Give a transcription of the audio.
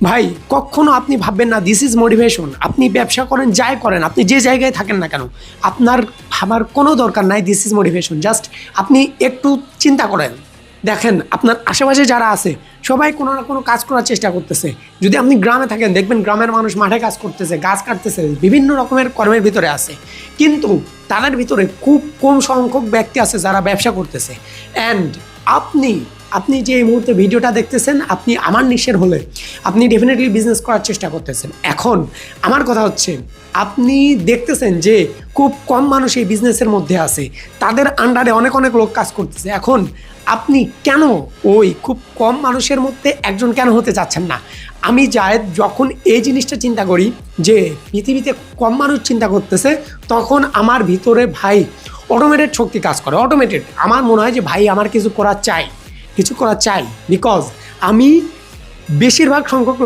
ভাই কখনো আপনি ভাববেন না দিস ইজ মোটিভেশন। আপনি ব্যবসা করেন, যাই করেন, আপনি যে জায়গায় থাকেন না কেন, আপনার ভাবার কোনো দরকার নাই দিস ইজ মোটিভেশন। জাস্ট আপনি একটু চিন্তা করেন, দেখেন আপনার আশেপাশে যারা আছে সবাই কোনো না কোনো কাজ করার চেষ্টা করতেছে। যদি আপনি গ্রামে থাকেন দেখবেন গ্রামের মানুষ মাঠে কাজ করতেছে, গাছ কাটতেছে, বিভিন্ন রকমের কর্মের ভিতরে আছে, কিন্তু তাদের ভিতরে খুব কম সংখ্যক ব্যক্তি আছে যারা ব্যবসা করতেছে। অ্যান্ড আপনি আপনি যে এই মুহূর্তে ভিডিওটা দেখতেছেন, আপনি আমার নিশের হলে আপনি ডেফিনেটলি বিজনেস করার চেষ্টা করতেছেন। এখন আমার কথা হচ্ছে, আপনি দেখতেছেন যে খুব কম মানুষ এই বিজনেসের মধ্যে আছে, তাদের আন্ডারে অনেক অনেক লোক কাজ করতেছে। এখন আপনি কেন ওই খুব কম মানুষের মধ্যে একজন কেন হতে চাচ্ছেন না? আমি জায়েদ যখন এই জিনিসটা চিন্তা করি যে পৃথিবীতে কম মানুষ চিন্তা করতেছে, তখন আমার ভিতরে ভাই অটোমেটেড শক্তি কাজ করে। অটোমেটেড আমার মনে হয় যে ভাই আমার কিছু করা চাই, বিকজ আমি বেশিরভাগ সংখ্যক